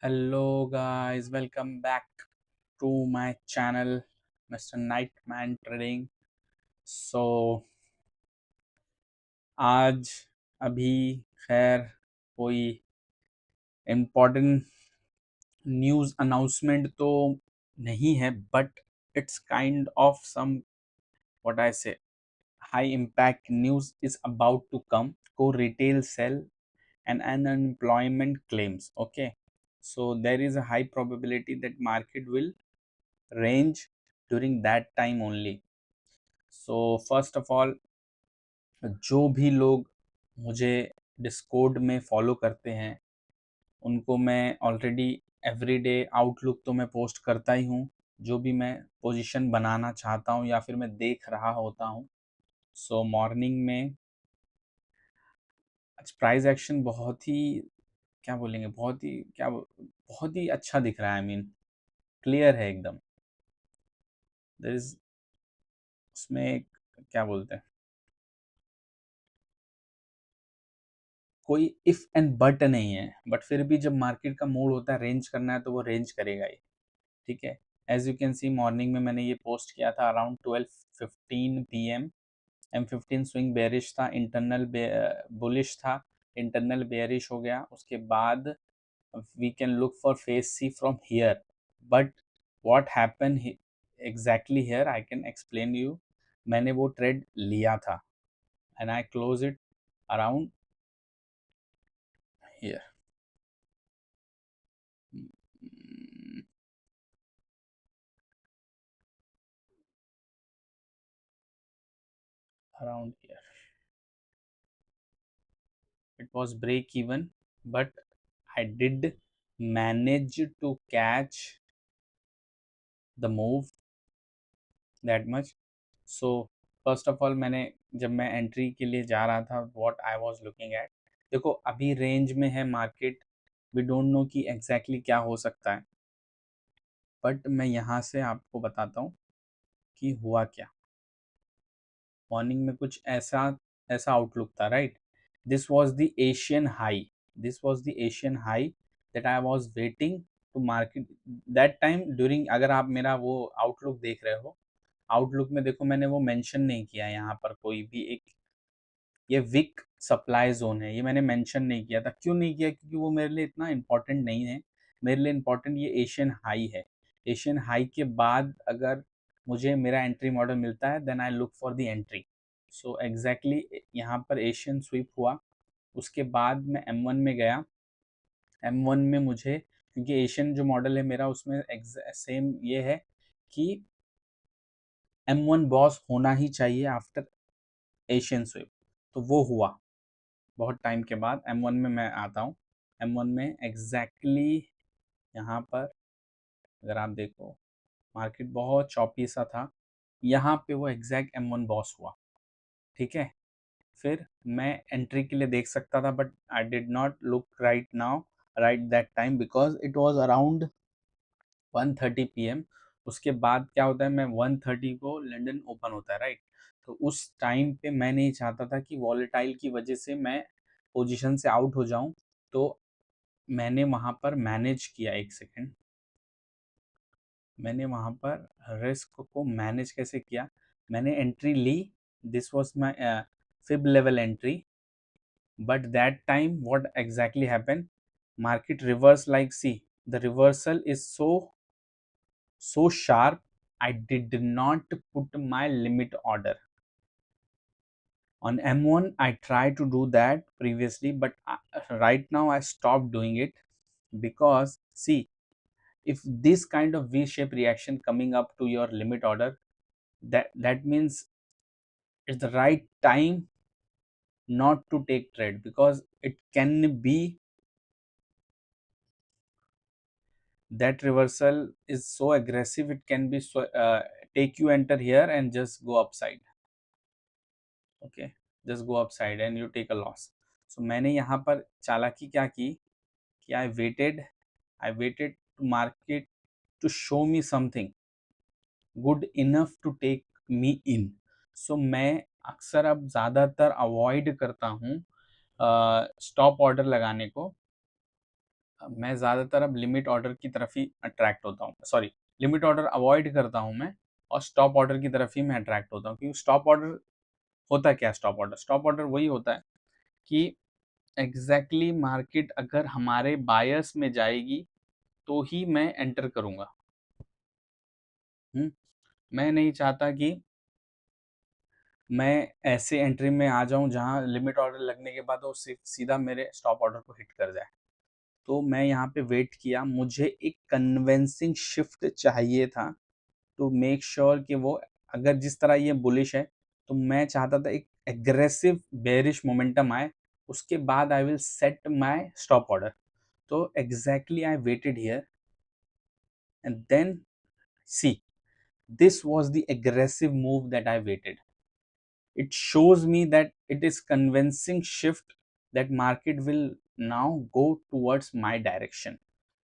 Hello guys, welcome back to my channel Mr. Nightman Trading. So आज अभी खैर कोई इम्पोर्टेंट न्यूज़ अनाउंसमेंट तो नहीं है, but it's kind of somewhat I say high impact news is about to come. Core retail sell and unemployment claims. Okay, so there is a high probability that market will range during that time only. So first of all, जो भी लोग मुझे Discord में follow करते हैं उनको मैं already everyday outlook तो मैं पोस्ट करता ही हूँ, जो भी मैं पोजीशन बनाना चाहता हूँ या फिर मैं देख रहा होता हूँ। सो मॉर्निंग में आज प्राइस एक्शन बहुत ही क्या बोलेंगे, बहुत ही अच्छा दिख रहा है। आई मीन क्लियर है एकदम। देयर इज उसमें क्या बोलते हैं, कोई इफ एंड बट नहीं है, बट फिर भी जब मार्केट का मूड होता है रेंज करना है तो वो रेंज करेगा ही। ठीक है, as you can see morning में मैंने ये पोस्ट किया था around 12:15 PM। M15 swing bearish था, इंटरनल बुलिश था, इंटरनल बेरिश हो गया। उसके बाद we can look for phase C from here, but what happen exactly here I can explain you. मैंने वो ट्रेड लिया था and I close it around here, around here. It was break even, but I did manage to catch the move that much. So first of all, मैंने जब मैं entry के लिए जा रहा था, what I was looking at, देखो अभी रेंज में है मार्केट, वी डोंट नो कि एग्जैक्टली क्या हो सकता है, बट मैं यहाँ से आपको बताता हूँ कि हुआ क्या। मॉर्निंग में कुछ ऐसा ऐसा आउटलुक था, right. This was the Asian high, this was the Asian high that I was waiting to market that time during. अगर आप मेरा वो आउटलुक देख रहे हो, आउटलुक में देखो मैंने वो मेंशन नहीं किया यहाँ पर कोई भी एक, ये विक सप्लाई जोन है, ये मैंने मेंशन नहीं किया था। क्यों नहीं किया? क्योंकि वो मेरे लिए इतना इंपॉर्टेंट नहीं है। मेरे लिए इंपॉर्टेंट ये एशियन हाई है। एशियन हाई के बाद अगर मुझे मेरा एंट्री मॉडल मिलता है then I look for the entry. So exactly यहाँ पर एशियन स्वीप हुआ। उसके बाद मैं M1 में गया। M1 में मुझे, क्योंकि एशियन जो मॉडल है मेरा उसमें सेम ये है कि M1 बॉस होना ही चाहिए आफ्टर एशियन स्वीप, तो वो हुआ। बहुत टाइम के बाद M1 में मैं आता हूँ। M1 में एग्जैक्टली यहाँ पर अगर आप देखो मार्केट बहुत चौपी सा था, यहाँ पे वो एग्जैक्ट M1 बॉस हुआ। ठीक है, फिर मैं एंट्री के लिए देख सकता था, but I did not look right now, right that time, because it was around 1:30 PM। उसके बाद क्या होता है, मैं 1:30 को लंदन ओपन होता है, राइट। तो उस टाइम पे मैं नहीं चाहता था कि वॉलेटाइल की वजह से मैं पोजीशन से आउट हो जाऊं। तो मैंने वहां पर मैनेज किया, एक सेकेंड, मैंने वहां पर रिस्क को मैनेज कैसे किया। मैंने एंट्री ली, this was my fib level entry, but that time what exactly happened, market reverse, like see, the reversal is so sharp, I did not put my limit order on M1. I tried to do that previously, but right now I stopped doing it, because see, if this kind of V-shaped reaction coming up to your limit order, that means it's the right time not to take trade, because it can be that reversal is so aggressive, it can be so take you enter here and just go upside. Okay, just go upside and you take a loss. So मैंने यहाँ पर चालाकी क्या की कि I waited to market to show me something good enough to take me in. So मैं अक्सर अब ज़्यादातर अवॉइड करता हूँ स्टॉप ऑर्डर लगाने को मैं ज़्यादातर अब लिमिट ऑर्डर की तरफ ही अट्रैक्ट होता हूँ, सॉरी, लिमिट ऑर्डर अवॉइड करता हूँ मैं, और स्टॉप ऑर्डर की तरफ ही मैं अट्रैक्ट होता हूँ, क्योंकि स्टॉप ऑर्डर होता क्या है? स्टॉप ऑर्डर वही होता है कि एग्जैक्टली मार्केट अगर हमारे बायस में जाएगी तो ही मैं एंटर करूंगा। मैं नहीं चाहता कि मैं ऐसे एंट्री में आ जाऊं जहां लिमिट ऑर्डर लगने के बाद वो सीधा मेरे स्टॉप ऑर्डर को हिट कर जाए। तो मैं यहाँ पे वेट किया, मुझे एक कन्विंसिंग शिफ्ट चाहिए था टू मेक श्योर कि वो, अगर जिस तरह ये बुलिश है तो मैं चाहता था एक एग्रेसिव बेरिश मोमेंटम आए, उसके बाद I will set my stop order. तो exactly I waited here and then see, this was the aggressive move that I waited. It shows me that it is convincing shift that market will now go towards my direction.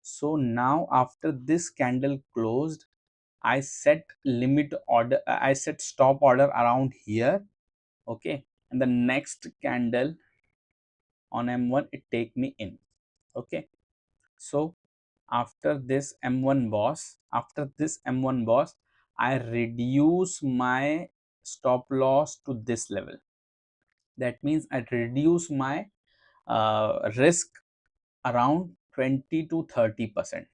So now after this candle closed, I set limit order, I set stop order around here. Okay, and the next candle on M1 it take me in. Okay, so after this M1 boss, I reduce my stop loss to this level. That means I reduce my risk around 20 to 30%.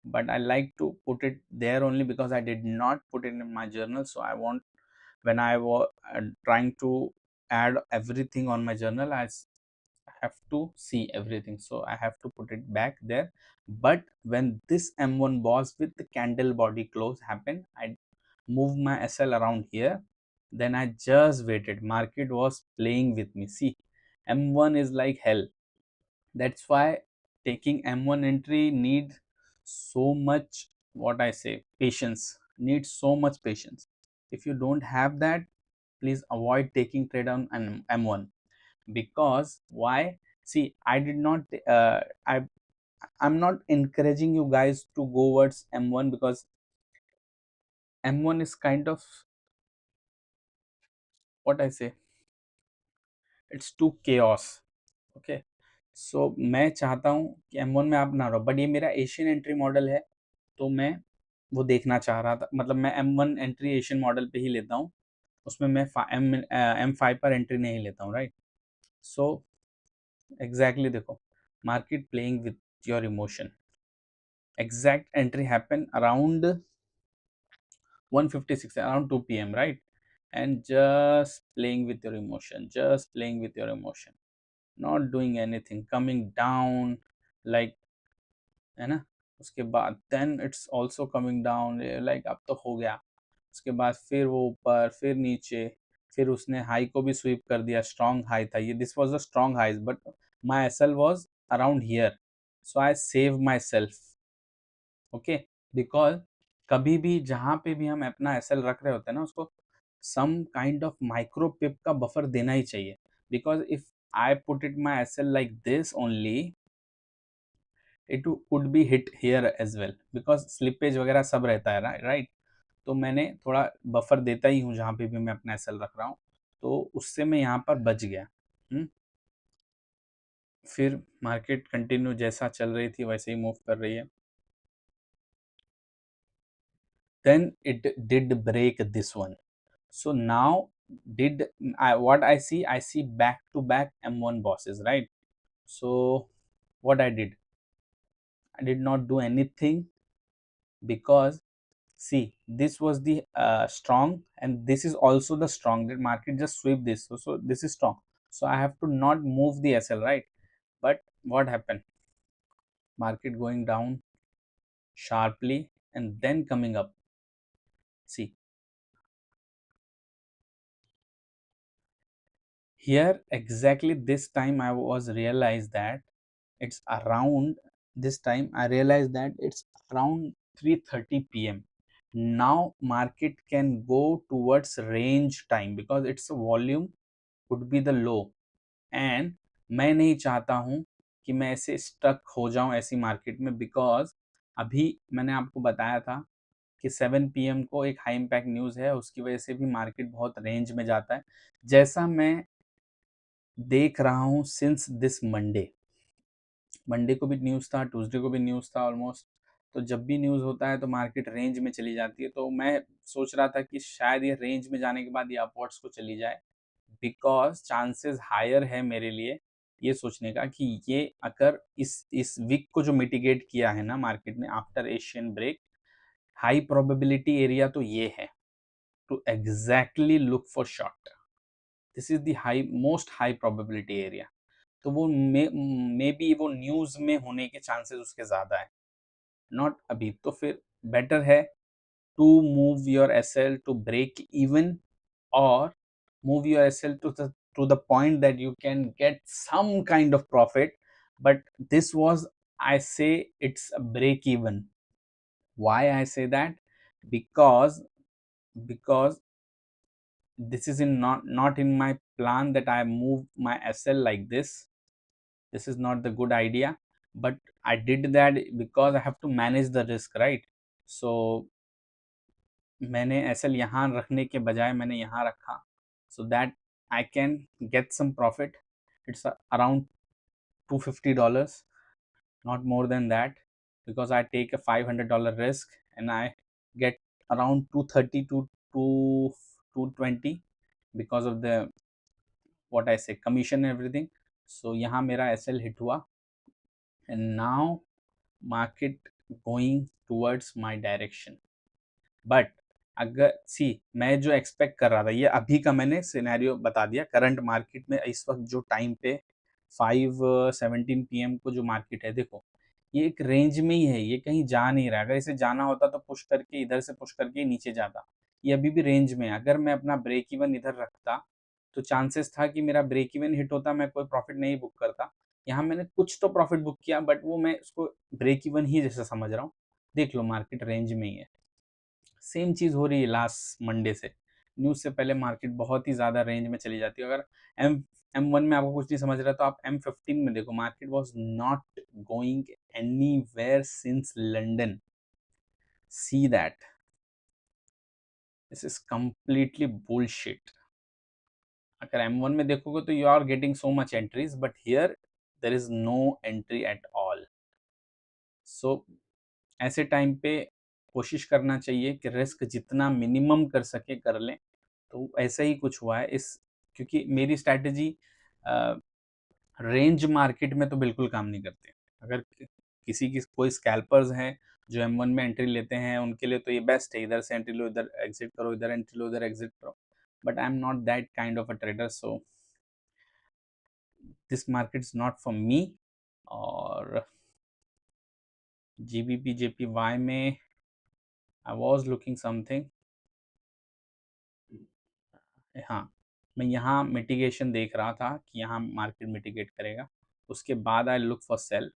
But I like to put it there only because I did not put it in my journal. So I want, when I was trying to add everything on my journal, I have to see everything, so I have to put it back there. But when this M1 boss with the candle body close happened, I moved my SL around here, then I just waited. Market was playing with me. See, M1 is like hell. That's why taking M1 entry needs so much, what I say, patience, needs so much patience. If you don't have that, please avoid taking trade on an M1. Because why? See, I did not I'm not encouraging you guys to go towards M1, because M1 is kind of, what I say, it's too chaos. Okay, so मैं चाहता हूँ कि M1 में आप ना रहो, but ये मेरा एशियन एंट्री मॉडल है, तो मैं वो देखना चाह रहा था, मतलब मैं M1 एंट्री एशियन मॉडल पे ही लेता हूँ, उसमें मैं M5 पर एंट्री नहीं लेता हूँ, राइट? सो एग्जैक्टली देखो, market playing with your emotion. Exact entry happened around 1:56, around 2 p.m., right? And just playing with your emotion, just playing with your emotion, not doing anything, coming down like, है ना? उसके बाद then it's also coming down, like अब तो हो गया. उसके बाद फिर वो ऊपर, फिर नीचे, फिर उसने हाई को भी स्वीप कर दिया. स्ट्रॉन्ग हाई था ये, this was a strong high, but my SL was around here, so I save myself. Okay, because कभी भी जहाँ पे भी हम अपना एसएल रख रहे होते हैं ना, उसको some kind of micro pip का बफर देना ही चाहिए. Because if I put it my SL like this only, it would be hit here as well, because slippage वगैरह सब रहता है, राइट? तो मैंने थोड़ा बफर देता ही हूँ जहाँ पे भी मैं अपना एसएल रख रहा हूँ, तो उससे मैं यहाँ पर बच गया. फिर मार्केट कंटिन्यू जैसा चल रही थी वैसे ही मूव कर रही है. Then it did break this one. So now did what I see back to back M1 bosses, right? So what I did not do anything, because see, this was the strong, and this is also the strong. The market just sweep this, so this is strong, so I have to not move the SL, right? But what happened? Market going down sharply and then coming up. See, here exactly this time I was realized that it's around this time I realized that it's around 3:30 p.m. Now market can go towards range time, because its volume would be the low, and मैं नहीं चाहता हूँ कि मैं ऐसे stuck हो जाऊं ऐसी मार्केट में, बिकॉज अभी मैंने आपको बताया था कि 7 पीएम को एक हाई इम्पैक्ट न्यूज़ है, उसकी वजह से भी मार्केट बहुत रेंज में जाता है, जैसा मैं देख रहा हूँ सिंस दिस मंडे. मंडे को भी न्यूज़ था, ट्यूसडे को भी न्यूज़ था ऑलमोस्ट। तो जब भी न्यूज़ होता है तो मार्केट रेंज में चली जाती है, तो मैं सोच रहा था कि शायद ये रेंज में जाने के बाद ये अपवर्ड्स को चली जाए, बिकॉज चांसेस हायर है मेरे लिए ये सोचने का कि ये अगर इस वीक को जो मिटिगेट किया है ना मार्केट ने after Asian break, high probability area तो ये है to exactly look for short. This is the high most high probability area. तो वो मे बी वो न्यूज में होने के चांसेस उसके ज्यादा है, नॉट अभी। तो फिर बेटर है to move your SL to break even, or move your SL to the point that you can get some kind of profit. But this was, I say, it's a break even. Why I say that? Because because this is in not in my plan that I move my SL like this. This is not the good idea, but I did that because I have to manage the risk, right? So मैंने SL यहाँ रखने के बजाय मैंने यहाँ रखा, so that I can get some profit. It's around $250, not more than that, because I take a $500 risk and I get around 230 to 220 because of the what I say commission and everything. So यहाँ मेरा SL hit हुआ, and now market going towards my direction. But अगर सी मैं जो expect कर रहा था, ये अभी का मैंने सिनेरियो बता दिया। करंट मार्केट में इस वक्त जो टाइम पे 5:17 PM को जो मार्केट है, देखो ये एक रेंज में ही है, ये कहीं जा नहीं रहा। अगर इसे जाना होता तो पुश करके इधर से पुश करके नीचे जाता। ये अभी भी रेंज में है। अगर मैं अपना ब्रेक इवन इधर रखता तो चांसेस था कि मेरा ब्रेक इवन हिट होता, मैं कोई प्रॉफिट नहीं बुक करता। यहाँ मैंने कुछ तो प्रॉफिट बुक किया, बट वो मैं उसको ब्रेक इवन ही जैसे समझ रहा हूँ। देख लो मार्केट रेंज में ही है। सेम चीज़ हो रही है लास्ट मंडे से। न्यूज़ से पहले मार्केट बहुत ही ज़्यादा रेंज में चली जाती है। अगर एम M1 में आपको कुछ नहीं समझ रहा तो आप M15 में देखो, market was not going anywhere since London. See that this is completely bullshit. अगर M1 में देखोगे तो you are getting so much entries, but here there is no entry at all. So ऐसे टाइम पे कोशिश करना चाहिए कि रिस्क जितना मिनिमम कर सके कर लें। तो ऐसा ही कुछ हुआ है इस, क्योंकि मेरी स्ट्रैटेजी रेंज मार्केट में तो बिल्कुल काम नहीं करते। अगर किसी की कोई स्कैल्पर्स हैं जो M1 में एंट्री लेते हैं, उनके लिए तो ये बेस्ट है, इधर से एंट्री लो, इधर एग्जिट करो, इधर एंट्री लो, इधर एग्जिट करो। But I am not that kind of a trader, so this market is not for me. और GBP JPY में आई वॉज लुकिंग समथिंग, हाँ मैं यहाँ मिटिगेशन देख रहा था कि यहाँ मार्केट मिटिगेट करेगा, उसके बाद I look for sell.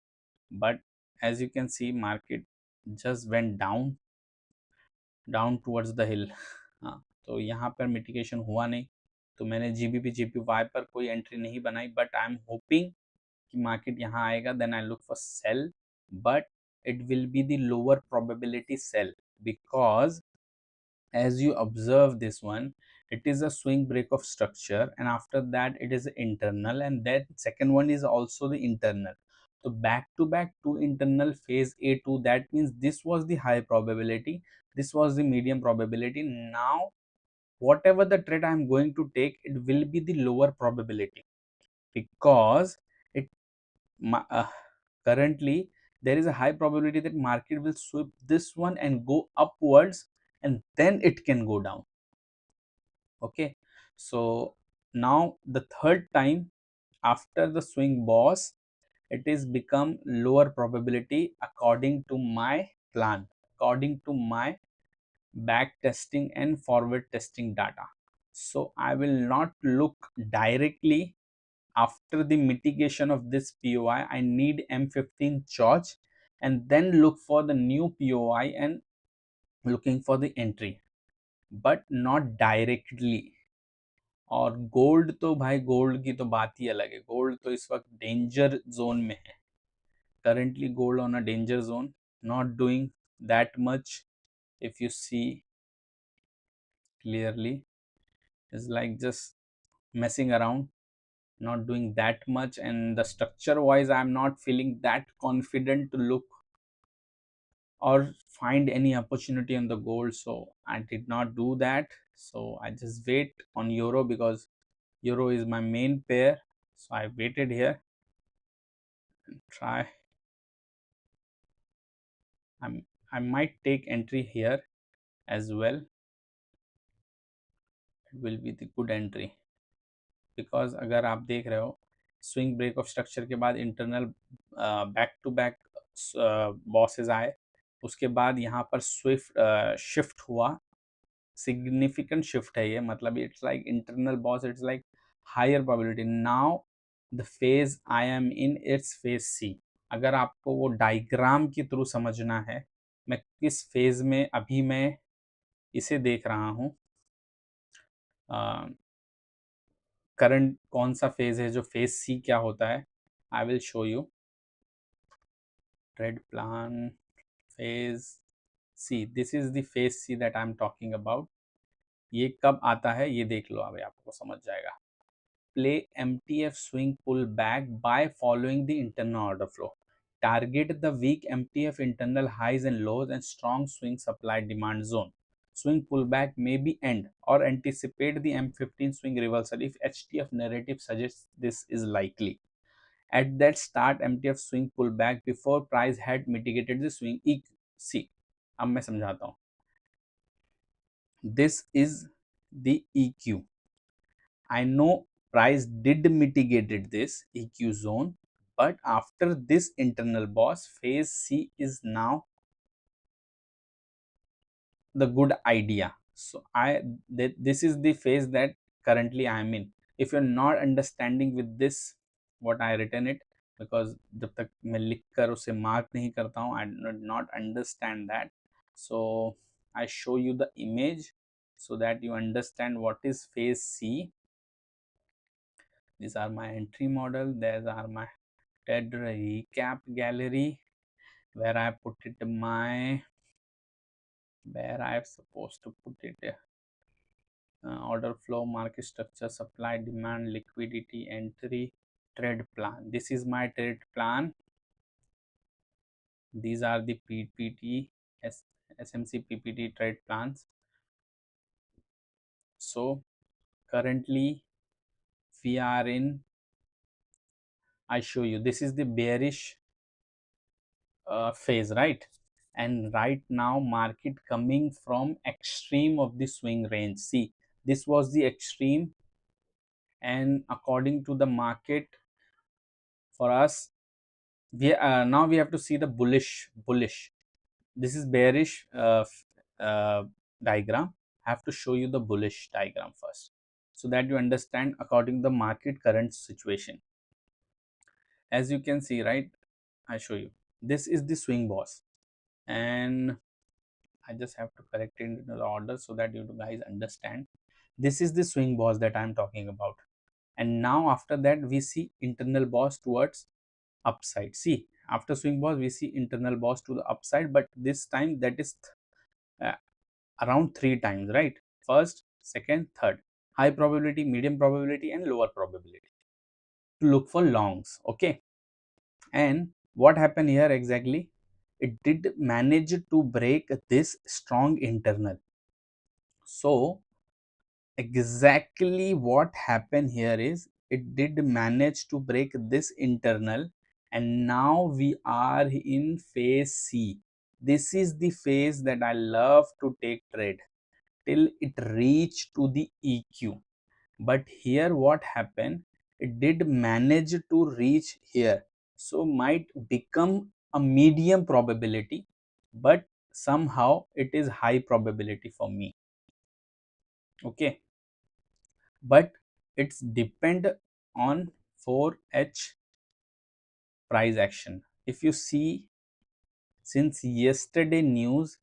But as you can see market just went down towards the hill. हाँ, तो यहाँ पर मिटिगेशन हुआ नहीं, तो मैंने GBP JPY पर कोई एंट्री नहीं बनाई। बट आई एम होपिंग कि मार्केट यहाँ आएगा, then I look for sell. But it will be the lower probability sell, because as you observe this one, it is a swing break of structure, and after that it is internal, and that second one is also the internal. So back to back two internal phase A2, that means this was the high probability, this was the medium probability. Now whatever the trade I am going to take, it will be the lower probability, because it currently there is a high probability that market will sweep this one and go upwards, and then it can go down. Okay, so now the third time after the swing boss, it is become lower probability according to my plan, according to my back testing and forward testing data. So I will not look directly after the mitigation of this POI. I need M15 charge and then look for the new POI and looking for the entry, but not directly. और gold तो भाई, gold की तो बात ही अलग है। Gold तो इस वक्त डेंजर जोन में है। Currently gold on a danger zone, not doing that much. If you see clearly, is like just messing around, not doing that much, and the structure wise I'm not feeling that confident to look or find any opportunity on the gold, so I did not do that. So I just wait on euro because euro is my main pair. So I waited here and try. I might take entry here as well. It will be the good entry because अगर आप देख रहे हो swing break of structure के बाद internal back to back bosses आए, उसके बाद यहाँ पर स्विफ्ट शिफ्ट हुआ, सिग्निफिकेंट शिफ्ट है ये, मतलब it's like internal boss, it's like higher probability. Now the phase I am in it's phase C. अगर आपको वो डायग्राम के थ्रू समझना है मैं किस फेज में अभी मैं इसे देख रहा हूँ, करंट कौन सा फेज है जो फेज सी क्या होता है, I will show you. Trade plan phase C, this is the phase C that I am talking about. ये कब आता है ये देख लो, अभी आपको समझ जाएगा। Play MTF swing pullback by following the internal order flow. Target the weak MTF internal highs and lows and strong swing supply demand zone. Swing pullback may be end or anticipate the M15 swing reversal if HTF narrative suggests this is likely. At that start MTF swing pullback before price had mitigated the swing see, अब मैं समझाता हूँ। This is the EQ. I know price did mitigated this EQ zone, but after this internal boss, phase C is now the good idea. So this is the phase that currently I am in. If you're not understanding with this what I written it, because जब तक मैं लिख कर उसे mark नहीं करता हूँ, I do not understand that. So I show you the image so that you understand what is phase C. These are my entry model. These are my TED recap gallery where I put it where I am supposed to put it. Order flow, market structure, supply, demand, liquidity, entry, trade plan. This is my trade plan. These are the PPT, SMC PPT trade plans. So currently we are in, I show you, this is the bearish phase, right? And right now market coming from extreme of the swing range. See, this was the extreme, and according to the market, for us, we now we have to see the bullish. This is bearish diagram. I have to show you the bullish diagram first so that you understand according to the market current situation. As you can see, right, I show you, this is the swing boss, and I just have to correct it into the order so that you guys understand. This is the swing boss that I'm talking about. And now after that, we see internal boss towards upside. See, after swing boss, we see internal boss to the upside, but this time that is uh, around 3 times, right? First, second, third. High probability, medium probability, and lower probability to look for longs. Okay. And what happened here exactly? It did manage to break this strong internal. So exactly what happened here is it did manage to break this internal, and now we are in phase C. This is the phase that I love to take trade till it reach to the EQ. But here what happened, it did manage to reach here, so might become a medium probability, but somehow it is high probability for me. Okay, but it's depend on 4H price action. If you see, since yesterday news,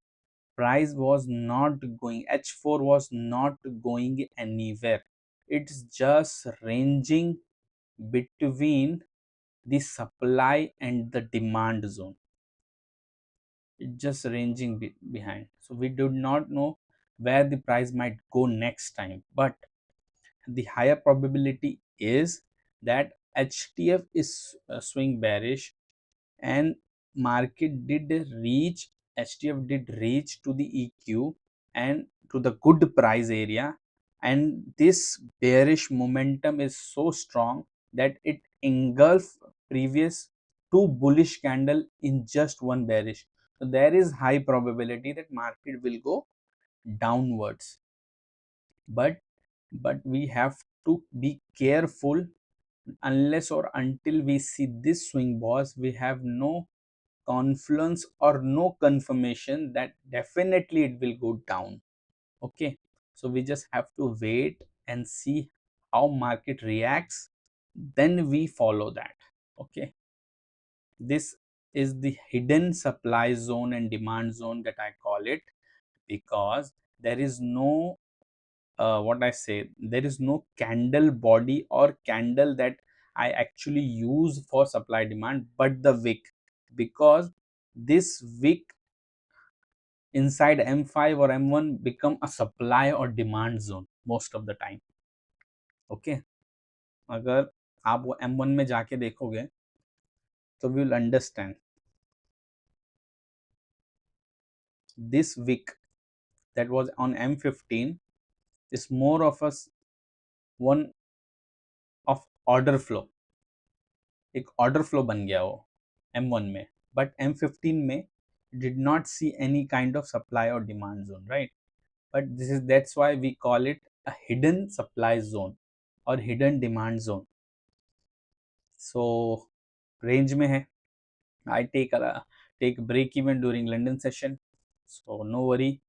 price was not going, H4 was not going anywhere. It's just ranging between the supply and the demand zone. It's just ranging behind. So we do not know where the price might go next time, but the higher probability is that HTF is swing bearish, and market did reach, HTF did reach to the EQ and to the good price area, and this bearish momentum is so strong that it engulfed previous two bullish candle in just one bearish. So there is high probability that market will go downwards, but we have to be careful. Unless or until we see this swing boss, we have no confluence or no confirmation that definitely it will go down. Okay, so we just have to wait and see how market reacts, then we follow that. Okay, this is the hidden supply zone and demand zone that I call it, because there is no what I say, there is no candle body or candle that I actually use for supply demand but the wick, because this wick inside M5 or M1 become a supply or demand zone most of the time. Okay, अगर आप वो M1 में जाके देखोगे तो we will understand this wick that was on M15 is more of a one of order flow, एक order flow बन गया वो M1 में, बट M15 में did not see any kind of supply or demand zone, right? But that's why we call it a hidden supply zone or hidden demand zone. So range में है, I take break even during London session, so no worry.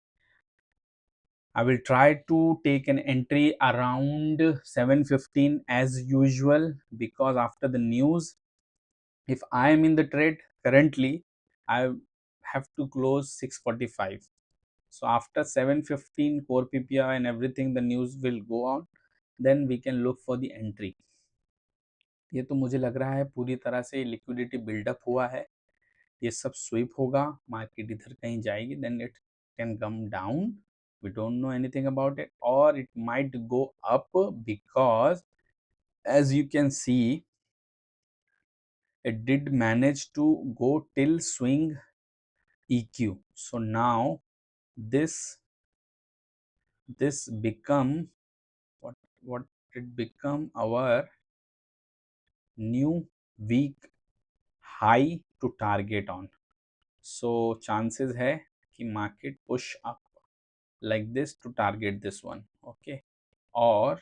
I will try to take an entry around 7:15 as usual, because after the news, if I am in the trade currently, I have to close 6:45. So after 7:15 core PPI and everything, the news will go on, then we can look for the entry. ये तो मुझे लग रहा है पूरी तरह से liquidity buildup हुआ है, ये सब स्वीप होगा, मार्केट इधर कहीं जाएगी, then it can come down, we don't know anything about it, or it might go up, because as you can see it did manage to go till swing EQ. So now this become what it become our new week high to target on. So chances है कि market push up like this to target this one. Okay, or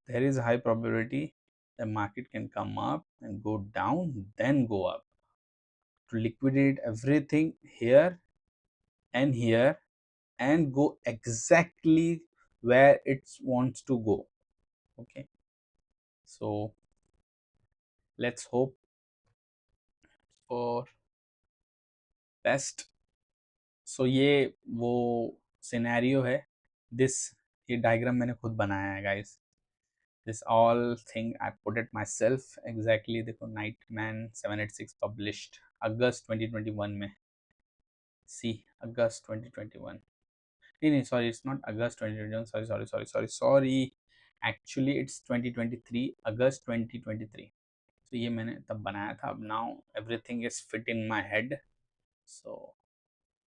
there is high probability the market can come up and go down then go up to liquidate everything here and here and go exactly where it wants to go. Okay, so let's hope for best. So ये वो scenario है, this ये diagram मैंने खुद बनाया है guys, this all thing I put it myself exactly. देखो night man 786 published अगस्त 2021 में, सी अगस्त 2021, नहीं sorry it's not August 2021, sorry sorry sorry sorry sorry, actually it's 2023 August 2023. तो ये मैंने तब बनाया था. अब now everything is fit in my head. So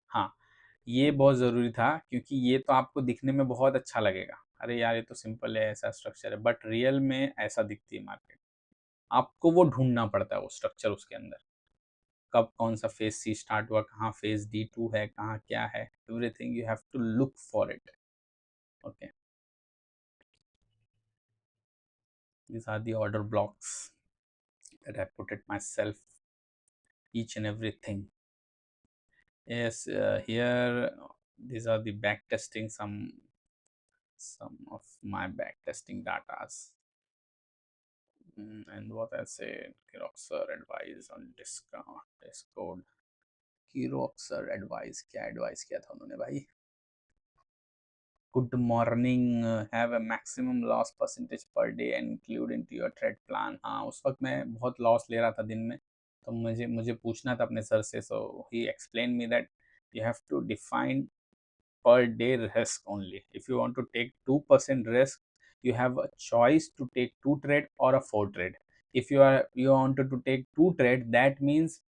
हाँ, ये बहुत ज़रूरी था, क्योंकि ये तो आपको दिखने में बहुत अच्छा लगेगा, अरे यार ये तो सिंपल है, ऐसा स्ट्रक्चर है, बट रियल में ऐसा दिखती है मार्केट. आपको वो ढूंढना पड़ता है वो स्ट्रक्चर उसके अंदर, कब कौन सा फेज सी स्टार्ट हुआ, कहाँ फेज D2 है, कहाँ क्या है, everything you have to look for it. Okay, these are the order blocks that I put it myself, each and everything. Yes, here these are the back testing, some of my back testing datas. And what I said, Kirox sir advice on Discord. Kirox sir advice, क्या advice किया था उन्होंने भाई? Good morning, have a maximum loss percentage per day and include into your trade plan. हाँ, उस वक्त मैं बहुत लॉस ले रहा था दिन में, तो मुझे पूछना था अपने सर से. so he explained me that you have to define per day risk only. If you want to take 2% risk, you have a choice to take two trade or a four trade. If you wanted to take two trade, that means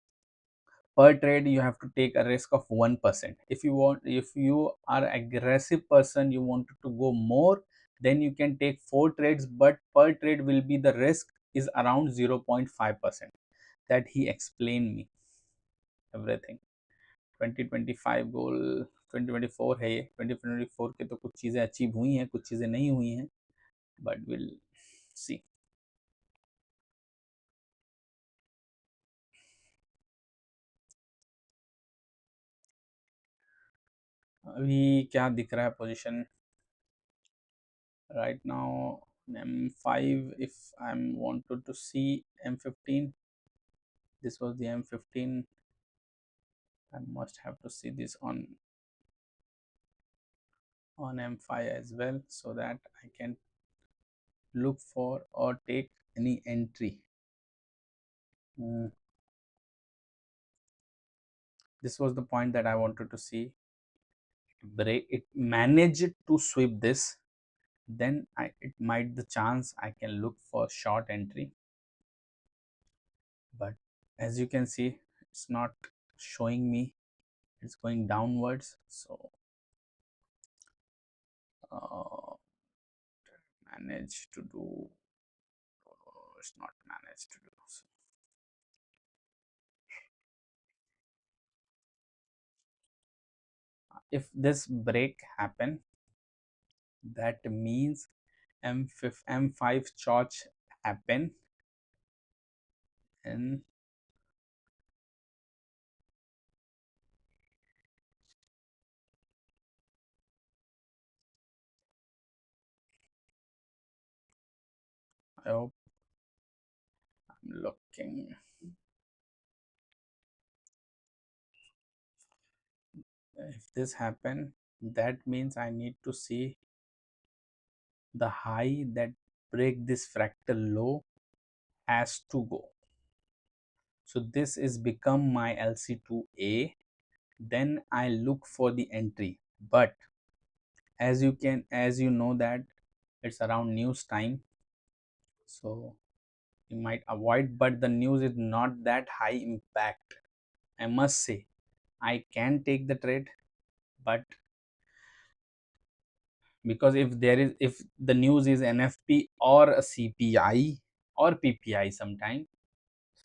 per trade you have to take a risk of 1%. If you are aggressive person, you wanted to go more, then you can take four trades, but per trade will be the risk is around 0.5%. that he explained me everything. 2025 गोल 2024 है, ये 2024 के तो कुछ चीज़ें achieve हुई हैं, कुछ चीज़ें नहीं हुई हैं, बट विल सी। अभी क्या दिख रहा है position right now? M5, if I'm wanted to see M15, this was the M15. I must have to see this on M5 as well, so that I can look for or take any entry. This was the point that I wanted to see. Break it, managed to sweep this, then it might the chance I can look for short entry. But as you can see, it's not showing me, it's going downwards. So uh, managed to do, it's not managed to do. So if this break happen, that means M5 charge happen, and I hope I'm looking. If this happen, that means I need to see the high that break this fractal low has to go. So this is become my LC2A. Then I look for the entry. But as you know that it's around news time, so you might avoid, but the news is not that high impact. I must say I can take the trade, but because if the news is NFP or a CPI or PPI sometime,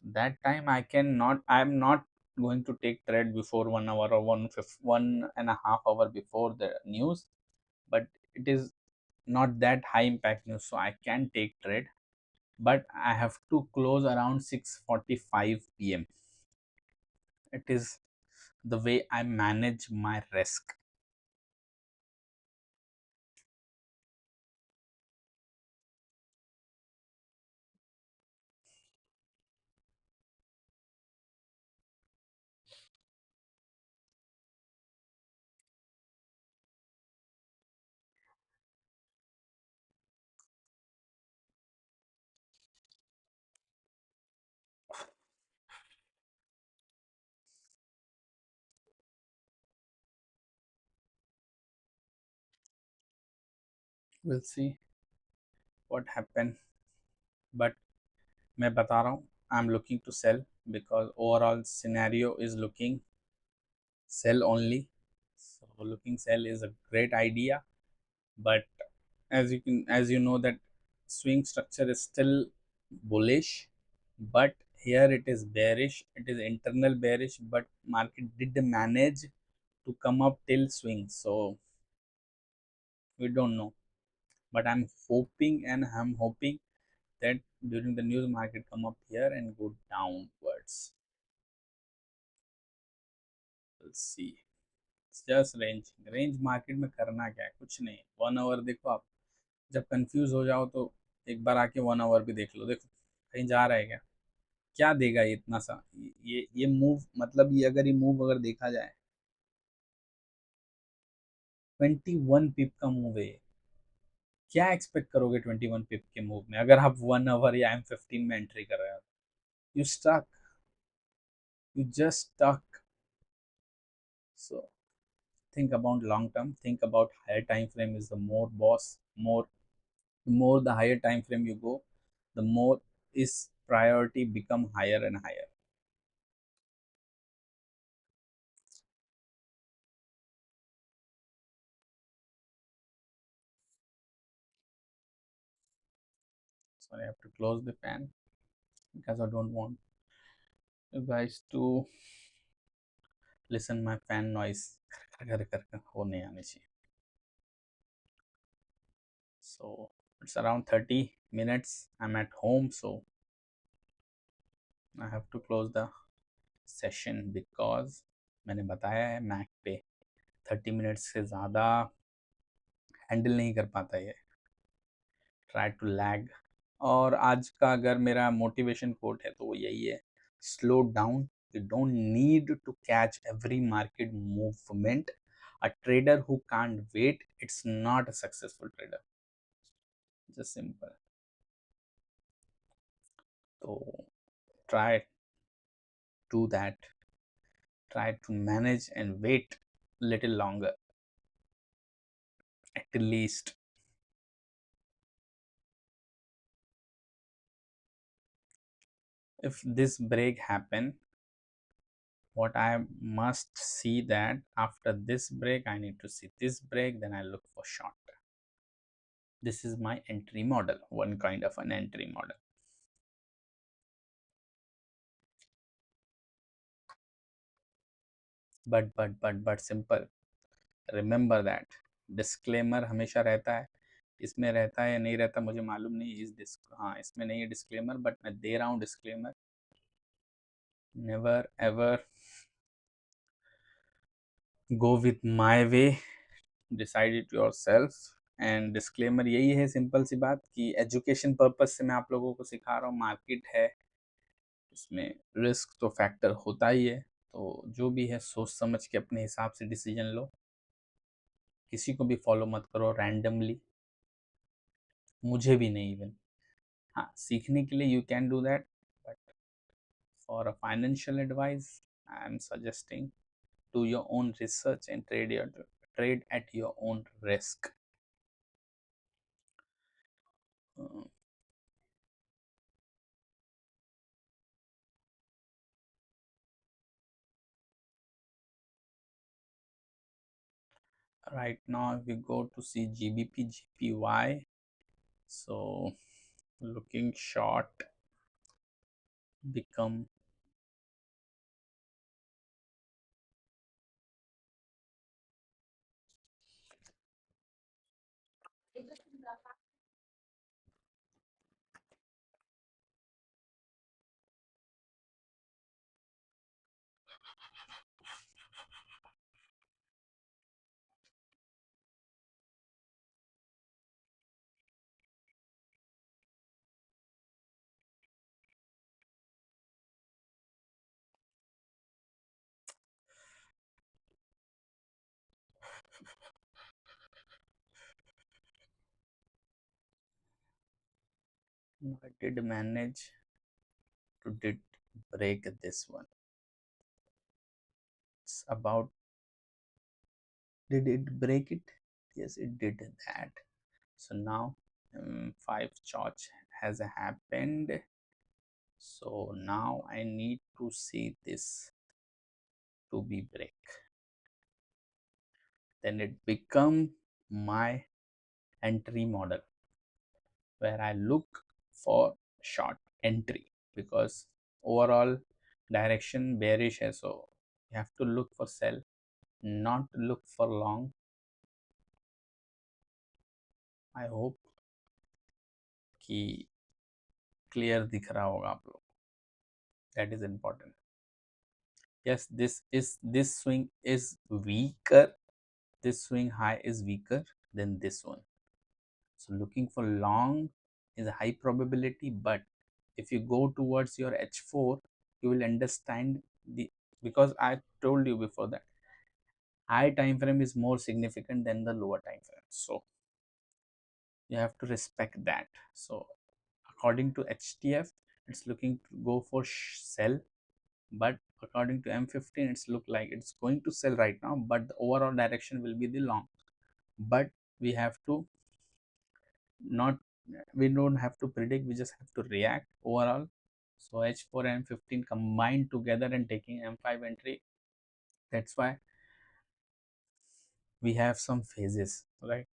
that time I'm not going to take trade before 1 hour or 1.5 hour before the news, but it is not that high impact news, so I can take trade, but I have to close around 6:45 p.m. It is the way I manage my risk. We'll see what happen, but मैं बता रहा हूँ, I'm looking to sell because overall scenario is looking sell only. So looking sell is a great idea, but as you know that swing structure is still bullish, but here it is bearish. It is internal bearish, but market did manage to come up till swing. So we don't know, but I'm hoping that during the news market come up here and go downwards. We'll see. Just range market में करना क्या है, कुछ नहीं। 1 our देखो आप, जब confuse हो जाओ तो एक बार आके 1 आवर भी देख लो, देखो कहीं जा रहा है क्या, क्या देगा ये इतना सा, ये मूव, मतलब ये अगर ये मूव अगर देखा जाए 21 पिप का मूव है ये। क्या एक्सपेक्ट करोगे 21 पिप के मूव में, अगर आप 1 आवर या M15 में एंट्री कर रहे हो? You stuck, you just stuck. So think about long term, think about higher time frame is the more boss, more The more the higher time frame you go, the more is priority become higher and higher. So I have to close the fan because I don't want you guys to listen my fan noise. वो नहीं आनी चाहिए. So it's around 30 minutes. I'm at home, so I have to close the session because मैंने बताया है Mac पे 30 minutes से ज़्यादा हैंडल नहीं कर पाता ये. Try to lag. और आज का अगर मेरा मोटिवेशन कोट है तो वो यही है, slow down. You don't need to catch every market movement. A trader who can't wait, it's not a successful trader. Just simple. So try do that. Try to manage and wait little longer at least. If this break happen, what I must see that after this break I need to see this break, then I look for short. This is my entry model, one kind of an entry model. But simple. Remember that disclaimer हमेशा रहता है. इसमें रहता है या नहीं रहता मुझे मालूम नहीं. इस हाँ इसमें नहीं है डिस्क्लेमर, बट मैं दे रहा हूँ disclaimer. Never ever go with my way, decide it your self. And disclaimer यही है, सिंपल सी बात, कि एजुकेशन पर्पज से मैं आप लोगों को सिखा रहा हूँ. मार्केट है, इसमें रिस्क तो फैक्टर होता ही है. तो जो भी है सोच समझ के अपने हिसाब से डिसीजन लो. किसी को भी फॉलो मत करो रैंडमली, मुझे भी नहीं इवन. हाँ सीखने के लिए you can do that, but for a financial advice I am suggesting do your own research and trade at your own risk. Uh, right now if we go to see GBP GPY, so looking short become I did manage to did break this one. It's about, did it break it? Yes, it did that. So now 5 charge has happened. So now I need to see this to be break. Then it become my entry model where I look for short entry, because overall direction bearish hai, so you have to look for sell, not look for long. I hope कि clear दिख रहा होगा आप लोग. That is important. Yes, this swing is weaker. This swing high is weaker than this one. So looking for long is a high probability, but if you go towards your H4, you will understand the, because I told you before that high time frame is more significant than the lower time frame. So you have to respect that. So according to HTF, it's looking to go for sell, but according to M15, it's look like it's going to sell right now, but the overall direction will be the long. But we have to not we don't have to predict, we just have to react overall. So H4 and M15 combined together and taking M5 entry, that's why we have some phases, right?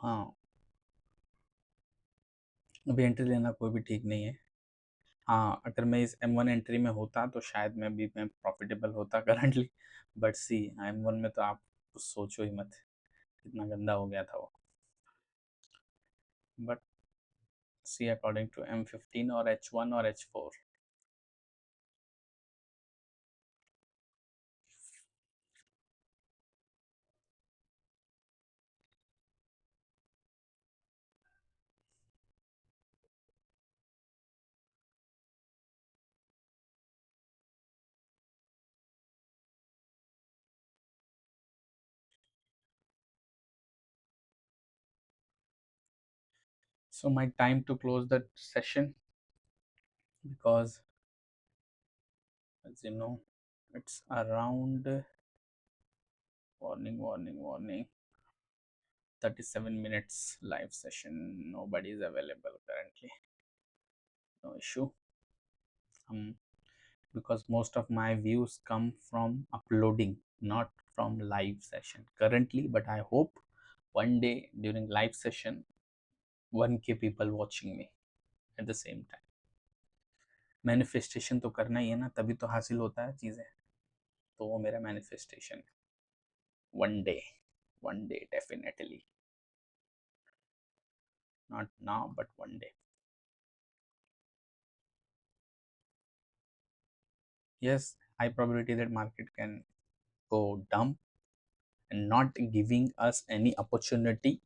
हाँ, अभी entry लेना कोई भी ठीक नहीं है। हाँ, अगर मैं इस M1 एंट्री में होता तो शायद मैं प्रॉफिटेबल होता करंटली, बट सी M1 में तो आप कुछ सोचो ही मत, कितना गंदा हो गया था वो। But C according to M15 और H1 और H4, so my time to close the session, because as you know, it's around warning 37 minutes live session, nobody is available currently, no issue. um, because most of my views come from uploading, not from live session currently, but I hope one day during live session 1K people watching me at the same time. Manifestation तो करना ही है ना, तभी तो हासिल होता है चीज़ें, तो वो मेरा मैनिफेस्टेशन है। One day definitely, not now but one day. Yes, high probability that market can go dump and not giving us any opportunity.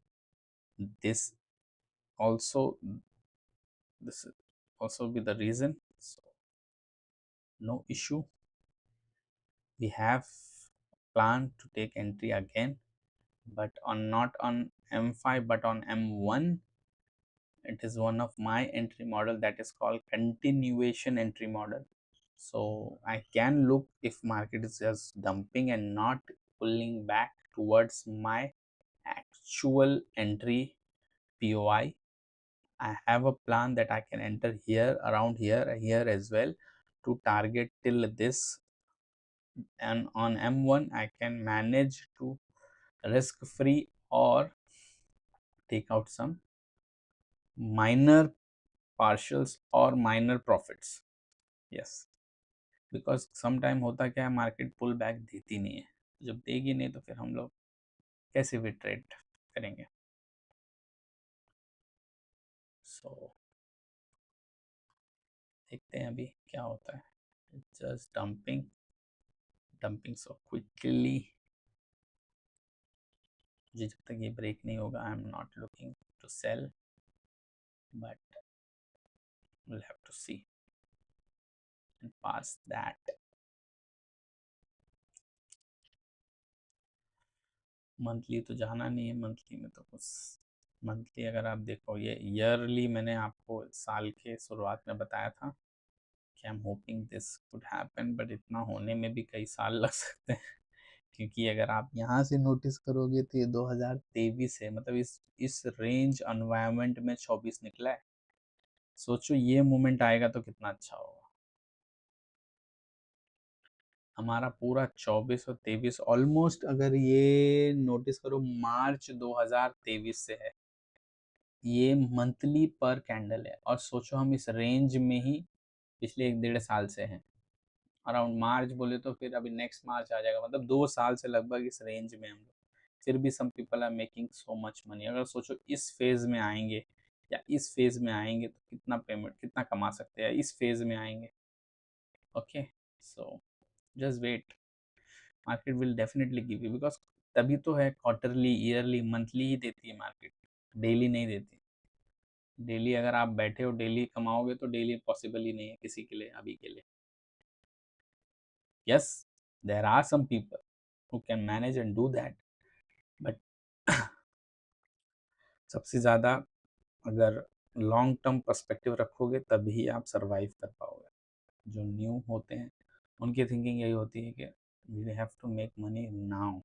This also, this also be the reason. So no issue. We have planned to take entry again, but on not on M5 but on M1. It is one of my entry model that is called continuation entry model. So I can look if market is just dumping and not pulling back towards my actual entry POI. I have a plan that I can enter here, around here, here as well, to target till this, and on M1 I can manage to risk free or take out some minor partials or minor profits. Yes, because sometime होता क्या है, market pull back देती नहीं है, जब देगी नहीं तो फिर हम लोग कैसे भी ट्रेड करेंगे। सो देखते हैं अभी क्या होता है। जस्ट डंपिंग सो क्विकली, जब तक ये ब्रेक नहीं होगा I am not looking to sell, but we'll have to see and pass that। Monthly तो जाना नहीं है, मंथली में तो कुछ, मंथली अगर आप देखो, ये ईयरली मैंने आपको साल के शुरुआत में बताया था कि आई am hopping this could happen, but इतना होने में भी कई साल लग सकते हैं, क्योंकि अगर आप यहाँ से नोटिस करोगे तो ये 2023 है, मतलब इस रेंज एनवायरनमेंट में 24 निकला है। सोचो ये मोमेंट आएगा तो कितना अच्छा होगा। हमारा पूरा 24 और 23 ऑलमोस्ट, अगर ये नोटिस करो, मार्च 2023 से है, ये मंथली पर कैंडल है, और सोचो हम इस रेंज में ही पिछले 1 डेढ़ साल से हैं। अराउंड मार्च बोले तो फिर अभी नेक्स्ट मार्च आ जाएगा, मतलब 2 साल से लगभग इस रेंज में हम लोग, फिर भी some people are making so much money. अगर सोचो इस फेज में आएंगे या इस फेज में आएंगे तो कितना पेमेंट, कितना कमा सकते हैं इस फेज में आएंगे। Okay, so just wait, market will definitely give you, because तभी तो है क्वार्टरली, ईयरली, मंथली ही देती है मार्केट, डेली नहीं देती। डेली अगर आप बैठे हो डेली कमाओगे तो डेली पॉसिबल ही नहीं है किसी के लिए अभी के लिए। Yes, there are some people who can manage and do that, but सबसे ज़्यादा अगर लॉन्ग टर्म पर्सपेक्टिव रखोगे तभी आप सरवाइव कर पाओगे। जो न्यू होते हैं उनकी थिंकिंग यही होती है कि we have to make money now,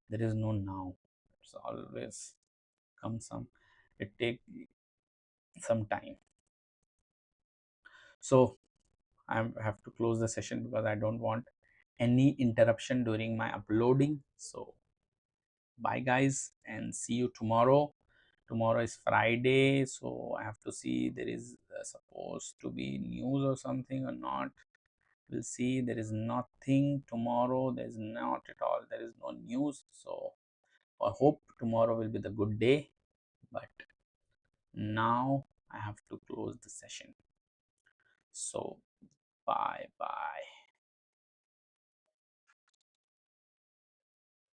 there is no now, it's always come some, it take some time. So I have to close the session because I don't want any interruption during my uploading. So bye guys, and see you tomorrow. Tomorrow is Friday, so I have to see there is supposed to be news or something or not. We'll see. There is nothing tomorrow, there is not at all, there is no news. So I hope tomorrow will be the good day, but now I have to close the session. So bye bye.